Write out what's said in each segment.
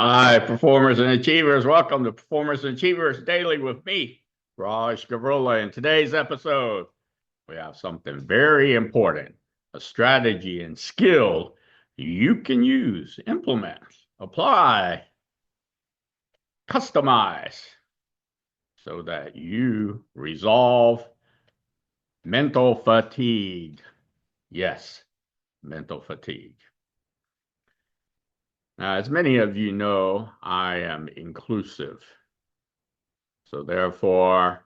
Hi, performers and achievers. Welcome to Performers and Achievers Daily with me, Gavurla. In today's episode, we have something very important, a strategy and skill you can use, implement, apply, customize so that you resolve mental fatigue. Yes, mental fatigue. Now, as many of you know, I am inclusive. So therefore,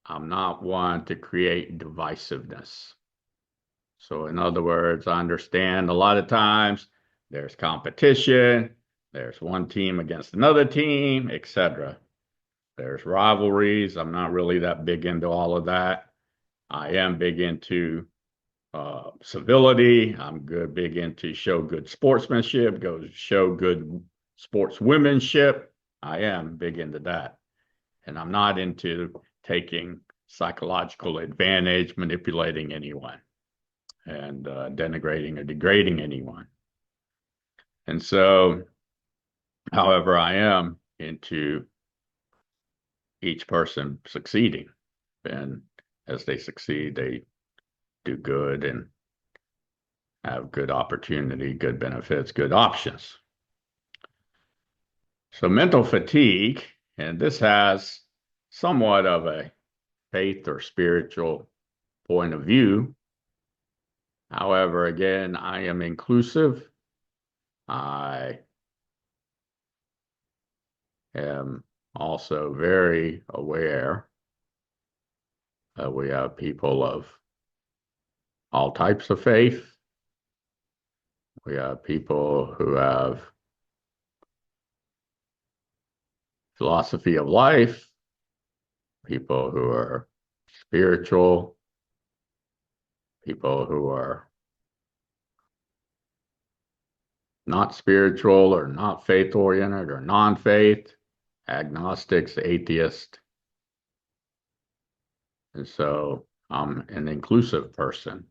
I'm not one to create divisiveness. So in other words, I understand a lot of times there's competition, there's one team against another team, etc. There's rivalries. I'm not really that big into all of that. I am big into civility. I'm big into show good sportsmanship, show good sportswomanship. I am big into that. And I'm not into taking psychological advantage, manipulating anyone, and denigrating or degrading anyone. And so, however, I am into each person succeeding. And as they succeed, they do good and have good opportunity, good benefits, good options. So, mental fatigue, and this has somewhat of a faith or spiritual point of view. However, again, I am inclusive. I am also very aware that we have people of all types of faith. We have people who have philosophy of life, people who are spiritual, people who are not spiritual or not faith oriented or non faith, agnostics, atheists. And so I'm an inclusive person.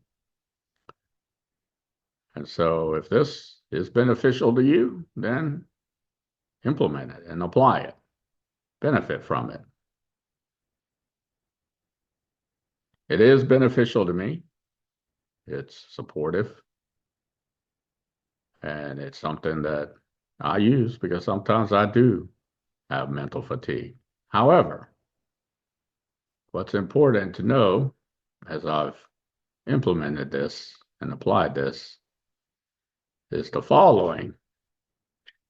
And so if this is beneficial to you, then implement it and apply it, benefit from it. It is beneficial to me. It's supportive. And it's something that I use because sometimes I do have mental fatigue. However, what's important to know as I've implemented this and applied this is the following,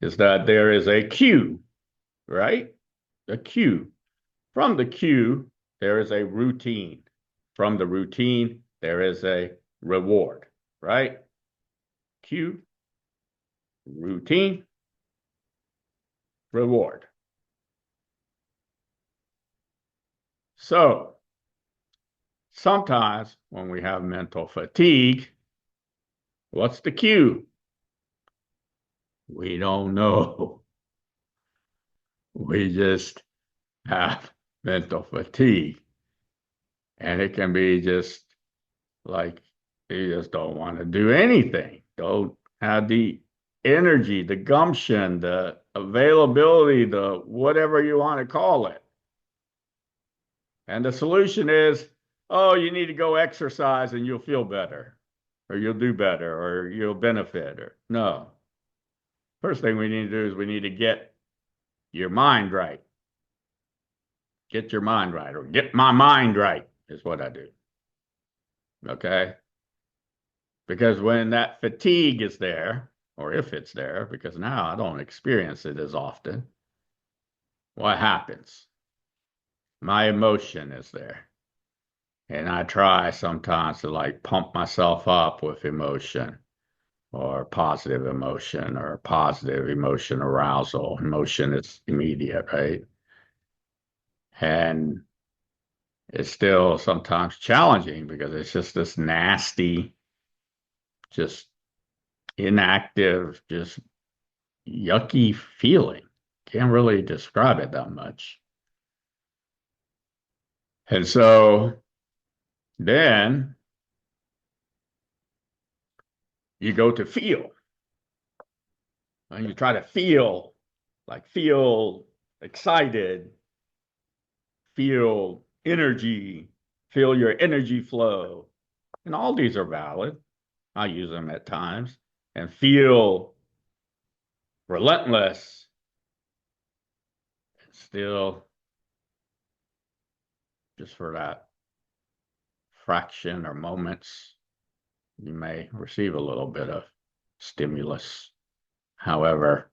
is that there is a cue, right? A cue. From the cue, there is a routine. From the routine, there is a reward, right? Cue, routine, reward. So sometimes when we have mental fatigue, what's the cue? We don't know. We just have mental fatigue. And it can be just like you just don't want to do anything. Don't have the energy, the gumption, the availability, the whatever you want to call it. And the solution is, oh, you need to go exercise and you'll feel better, or you'll do better, or you'll benefit. Or no. First thing we need to do is we need to get your mind right. Get your mind right, or get my mind right is what I do. Okay? Because when that fatigue is there, or if it's there, because now I don't experience it as often, what happens? My emotion is there. And I try sometimes to like pump myself up with emotion or positive emotion or positive emotion arousal. Emotion is immediate, right? And it's still sometimes challenging because it's just this nasty, just inactive, just yucky feeling. Can't really describe it that much. And so then you go to feel, and you try to feel like feel excited, feel energy, feel your energy flow. And all these are valid. I use them at times. And feel relentless, and still just for that fraction or moments, you may receive a little bit of stimulus. However,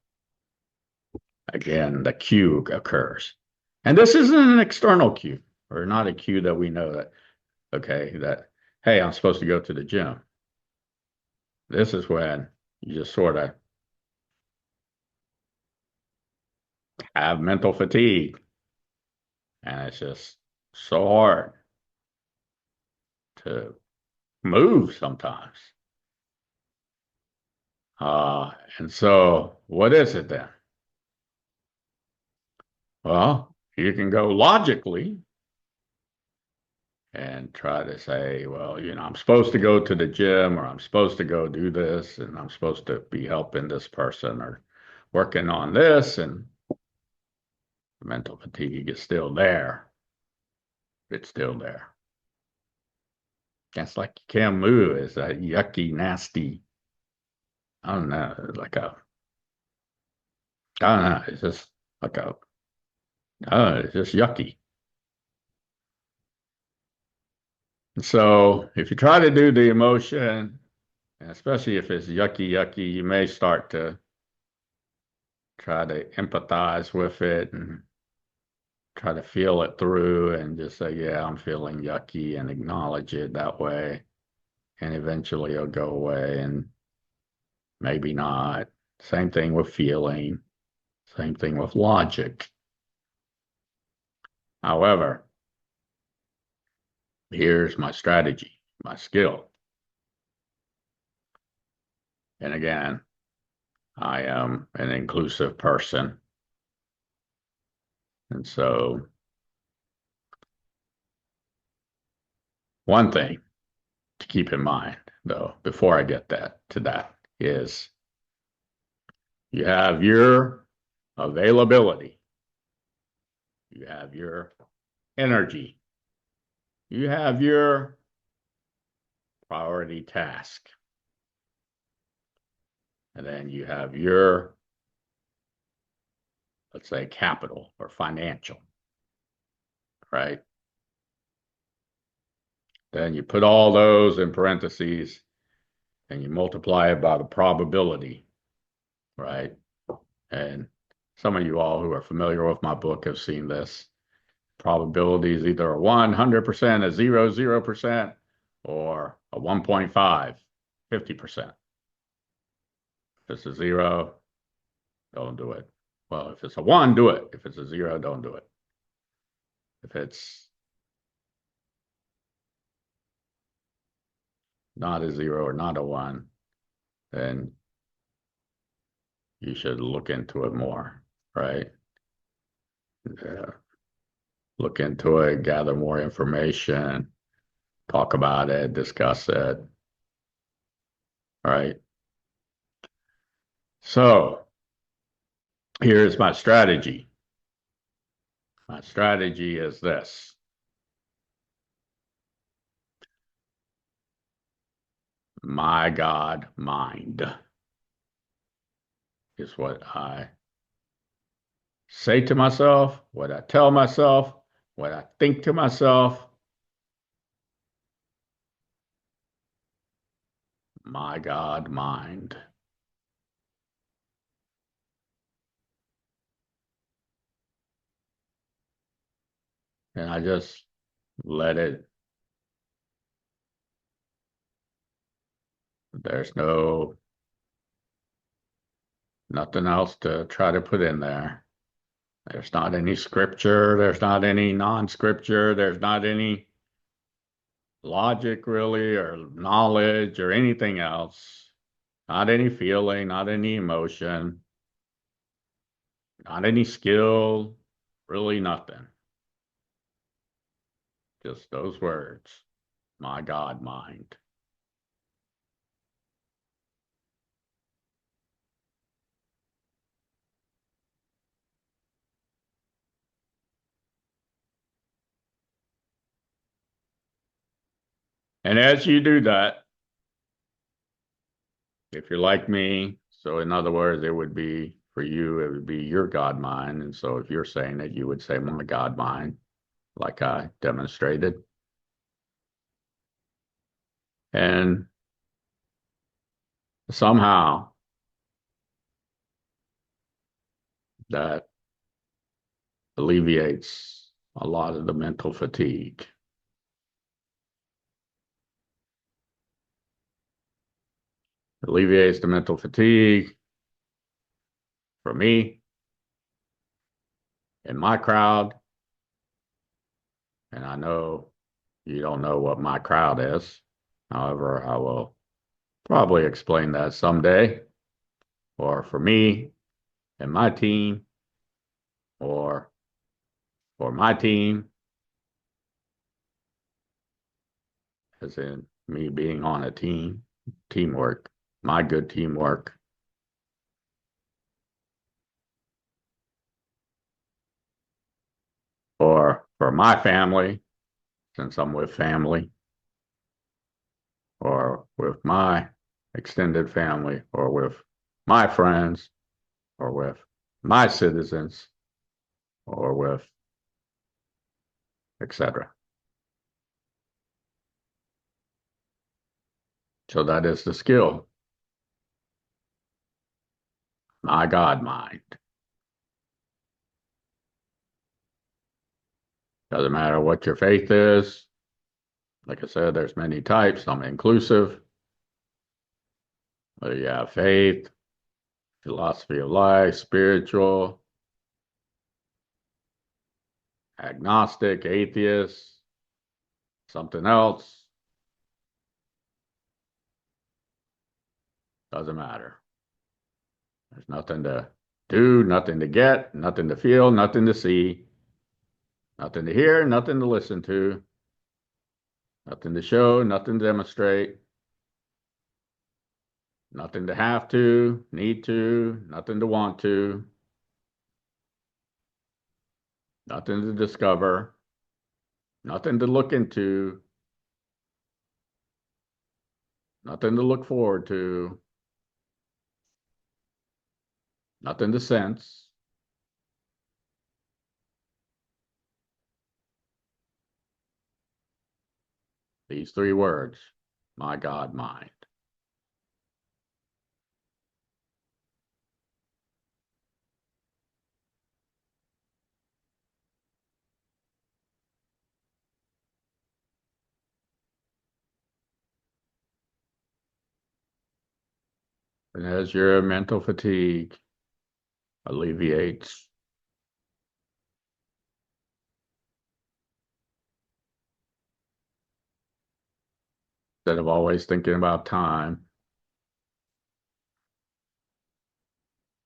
again, the cue occurs. And this isn't an external cue or not a cue that we know that, okay, that, hey, I'm supposed to go to the gym. This is when you just sort of have mental fatigue. And it's just so hard to move sometimes. And so, what is it then? Well, you can go logically and try to say, well, I'm supposed to go to the gym or I'm supposed to go do this and I'm supposed to be helping this person or working on this. And mental fatigue is still there. It's still there. It's like you can't move. It's a yucky, nasty, I don't know, like a, I don't know. It's just like a, it's just yucky. So if you try to do the emotion, and especially if it's yucky, yucky, you may start to try to empathize with it and try to feel it through and just say, yeah, I'm feeling yucky and acknowledge it that way. And eventually it'll go away and maybe not. Same thing with feeling, same thing with logic. However, here's my strategy, my skill. And again, I am an inclusive person. And so, one thing to keep in mind, though, before I get to that, is you have your availability, you have your energy, you have your priority task, and then you have your, let's say, capital or financial, right? Then you put all those in parentheses and you multiply it by the probability, right? And some of you all who are familiar with my book have seen this. Probability is either a 100%, a 0%, or a 1.5, 50%. If it's a 0, don't do it. Well, if it's a 1, do it. If it's a 0, don't do it. If it's not a 0 or not a 1, then you should look into it more, right? Look into it, gather more information, talk about it, discuss it, right? So here's my strategy. My strategy is this. My God mind is what I say to myself, what I tell myself, what I think to myself. My God mind. And I just let it, there's nothing else to try to put in there. There's not any scripture, there's not any non-scripture, there's not any logic really or knowledge or anything else. Not any feeling, not any emotion, not any skill, really nothing. Just those words. My God mind. And as you do that, if you're like me, so in other words, it would be for you, it would be your God mind. And so if you're saying it, you would say my God mind, like I demonstrated. And somehow that alleviates a lot of the mental fatigue. Alleviates the mental fatigue for me in my crowd. And I know you don't know what my crowd is. However, I will probably explain that someday, or for me and my team, or for my team, as in me being on a team, teamwork, my good teamwork, or for my family, since I'm with family, or with my extended family, or with my friends, or with my citizens, or with etc. So that is the skill, my God mind. Doesn't matter what your faith is. Like I said, there's many types, some inclusive. Whether you have faith, philosophy of life, spiritual, agnostic, atheist, something else, doesn't matter. There's nothing to do, nothing to get, nothing to feel, nothing to see, nothing to hear, nothing to listen to, nothing to show, nothing to demonstrate, nothing to have to, need to, nothing to want to, nothing to discover, nothing to look into, nothing to look forward to, nothing to sense. These three words, my God mind. And as your mental fatigue alleviates, instead of always thinking about time,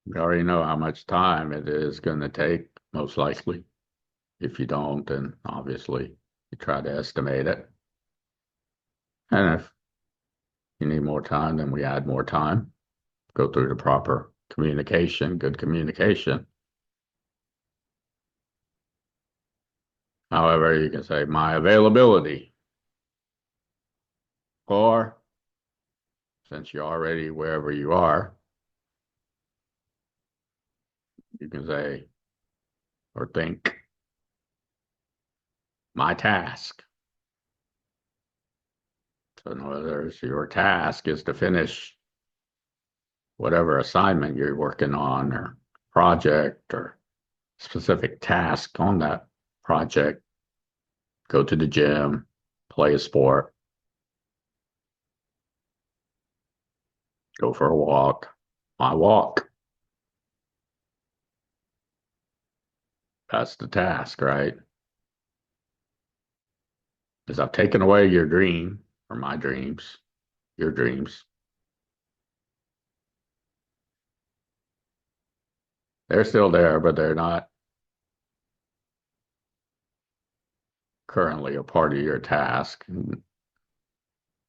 you already know how much time it is going to take, most likely. If you don't, then obviously you try to estimate it. And if you need more time, then we add more time, go through the proper communication, good communication. However, you can say my availability, or since you're already wherever you are, you can say or think my task. So in other words, your task is to finish whatever assignment you're working on or project or specific task on that project. Go to the gym, play a sport, go for a walk. My walk. That's the task, right? Because I've taken away your dream or my dreams, your dreams. They're still there, but they're not currently a part of your task. In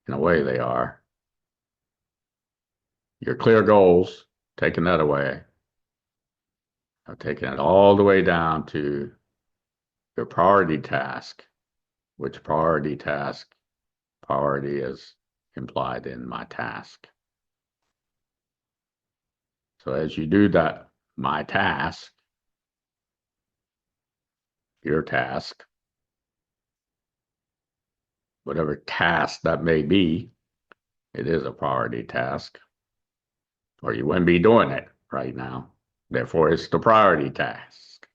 a way, they are. Your clear goals, taking that away. I've taken it all the way down to your priority task. Which priority task priority is implied in my task. So as you do that, my task, your task, whatever task that may be, it is a priority task, or you wouldn't be doing it right now. Therefore, it's the priority task.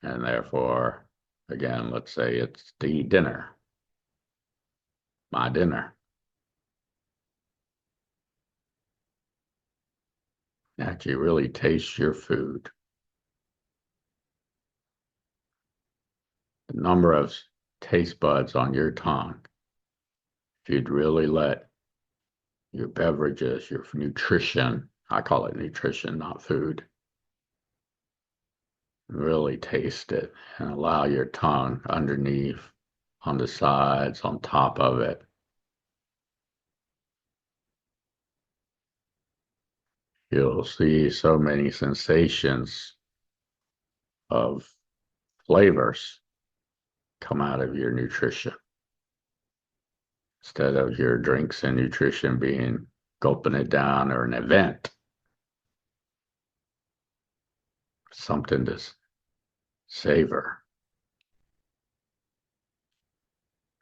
And therefore, again, let's say it's the dinner, my dinner. That you really taste your food. The number of taste buds on your tongue, if you'd really let your beverages, your nutrition, I call it nutrition, not food, really taste it and allow your tongue underneath, on the sides, on top of it. You'll see so many sensations of flavors come out of your nutrition instead of your drinks and nutrition being gulping it down or an event, something to savor.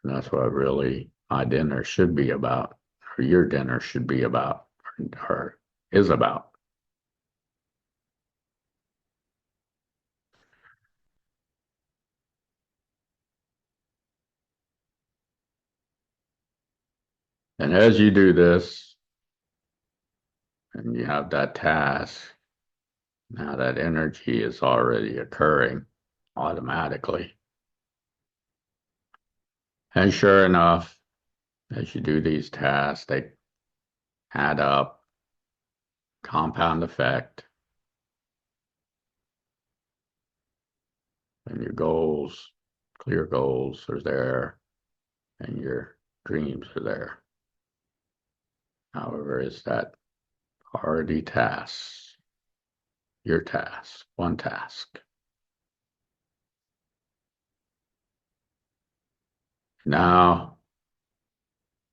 And that's what really my dinner should be about, or your dinner should be about, or is about. And as you do this, and you have that task, now that energy is already occurring automatically. And sure enough, as you do these tasks, they add up, compound effect, and your goals, clear goals are there, and your dreams are there. However, it's that priority task, your task, one task. Now,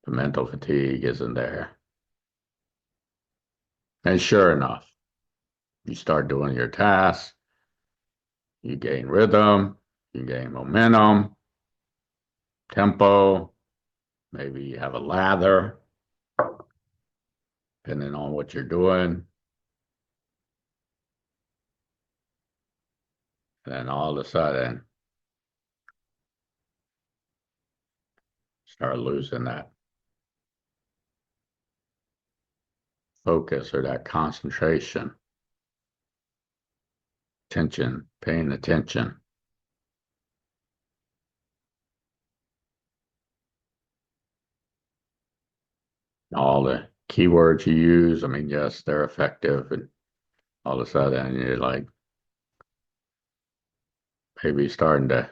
the mental fatigue isn't there. And sure enough, you start doing your tasks, you gain rhythm, you gain momentum, tempo, maybe you have a lather, depending on what you're doing. And then all of a sudden, start losing that focus or that concentration, attention, paying attention. All the keywords you use, I mean, yes, they're effective. And all of a sudden, you're like maybe starting to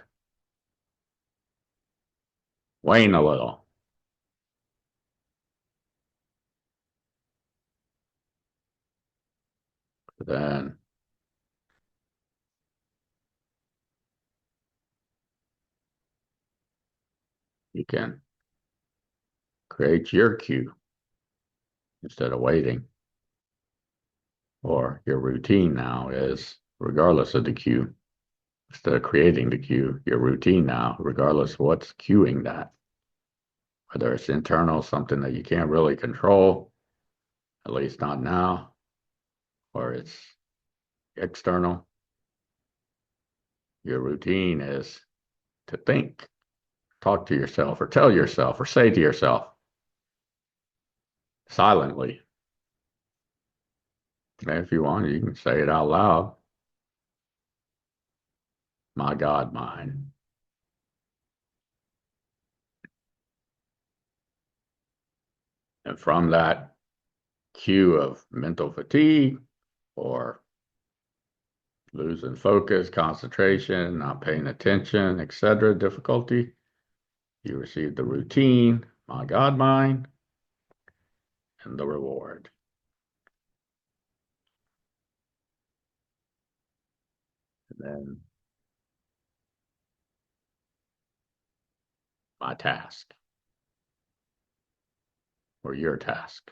wane a little. But then you can create your cue instead of waiting. Or your routine now is, regardless of the cue, instead of creating the cue, your routine now, regardless of what's cueing that, whether it's internal, something that you can't really control, at least not now, or it's external, your routine is to think, talk to yourself, or tell yourself, or say to yourself silently. And if you want, you can say it out loud. My God, mine. And from that cue of mental fatigue or losing focus, concentration, not paying attention, etc., difficulty, you receive the routine, my God, mine, and the reward. And then my task or your task?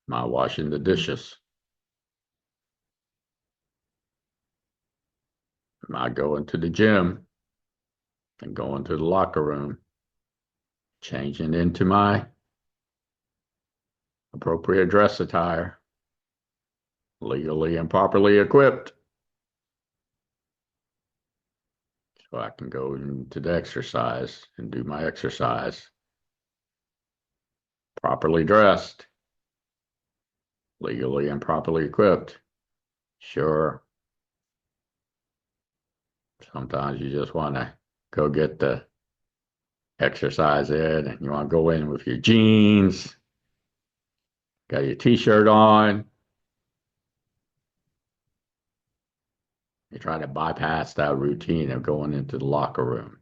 Am I washing the dishes? Am I going to the gym and going to the locker room, changing into my appropriate dress attire, legally and properly equipped, so I can go into the exercise and do my exercise, properly dressed, legally and properly equipped? Sure, sometimes you just want to go get the exercise in and you want to go in with your jeans, got your t-shirt on. You try to bypass that routine of going into the locker room.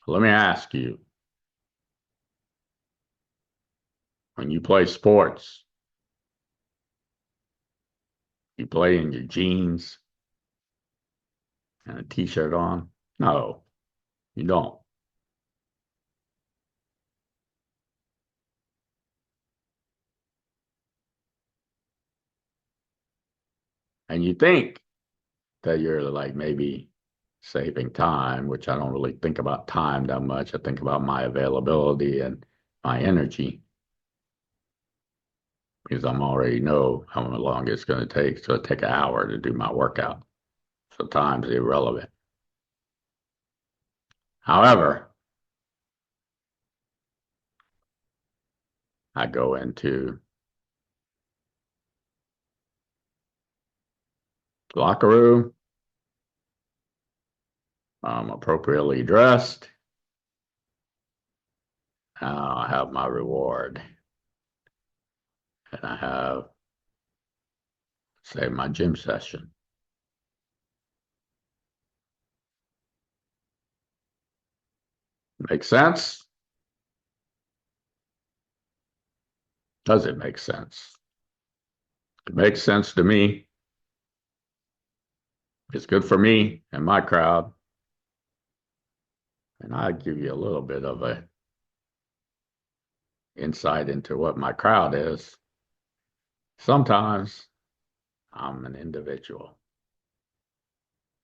Let me ask you, when you play sports, you play in your jeans and a t-shirt on? No, you don't. And you think that you're like maybe saving time, which I don't really think about time that much. I think about my availability and my energy because I'm already know how long it's going to take. So it take an hour to do my workout. So time's irrelevant. However, I go into the locker room, I'm appropriately dressed. I have my reward. And I have, say, my gym session. Make sense? Does it make sense? It makes sense to me. It's good for me and my crowd. And I give you a little bit of a insight into what my crowd is. Sometimes I'm an individual.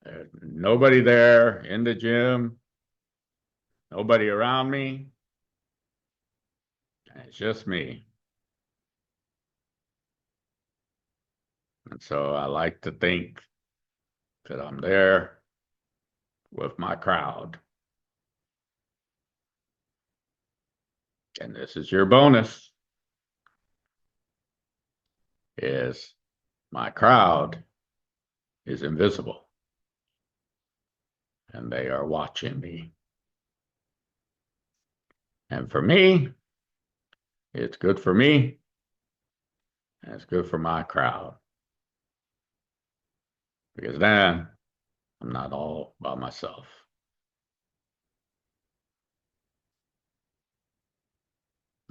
There's nobody there in the gym, nobody around me. It's just me. And so I like to think that I'm there with my crowd. And this is your bonus, is my crowd is invisible and they are watching me. And for me, it's good for me and it's good for my crowd because then I'm not all by myself.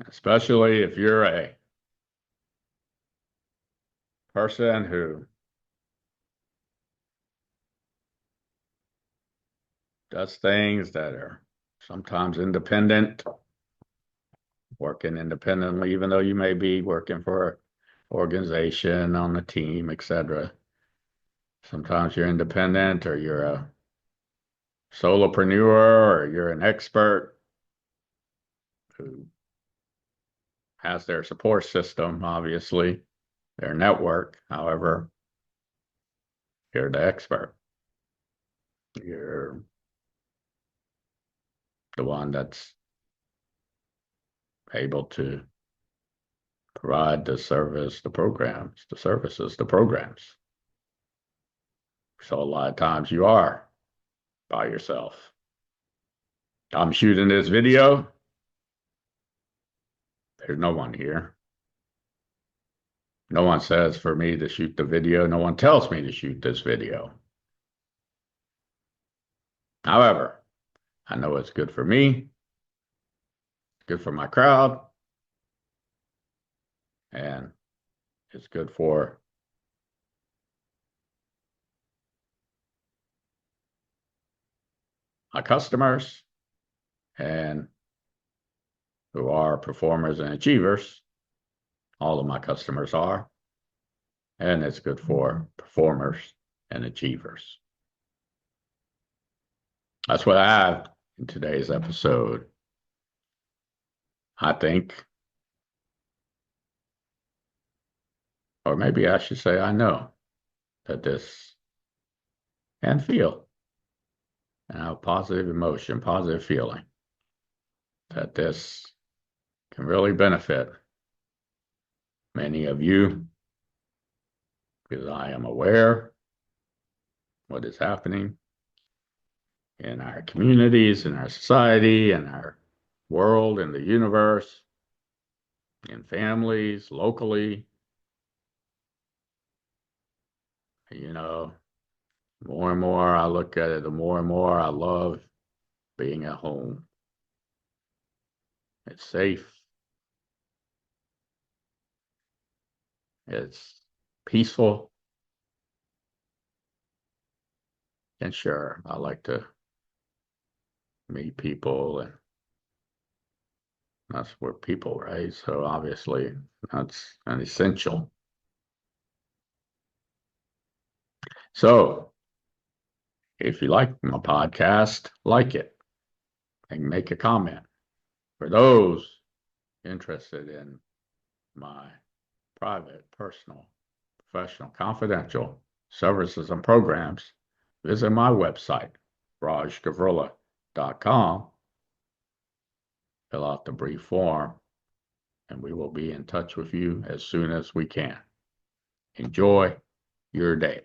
Especially if you're a person who does things that are sometimes independent, working independently, even though you may be working for an organization on a team, etc. Sometimes you're independent or you're a solopreneur or you're an expert who has their support system, obviously, their network. However, you're the expert. You're the one that's able to provide the service, the programs, the services, the programs. So a lot of times you are by yourself. I'm shooting this video. There's no one here. No one says for me to shoot the video. No one tells me to shoot this video. However, I know it's good for me, good for my crowd, and It's good for my customers and who are performers and achievers. All of my customers are. And it's good for performers and achievers. That's what I have in today's episode. I think, or maybe I should say, I know that this and feel and have positive emotion, positive feeling that this can really benefit many of you because I am aware what is happening in our communities, in our society, in our world, in the universe, in families, locally. You know, more and more I look at it, the more and more I love being at home. It's safe. It's peaceful. And sure, I like to meet people, and that's where people, right? So obviously that's an essential. So if you like my podcast, like it and make a comment. For those interested in my private, personal, professional, confidential services and programs, visit my website, rajgavurla.com. Fill out the brief form, and we will be in touch with you as soon as we can. Enjoy your day.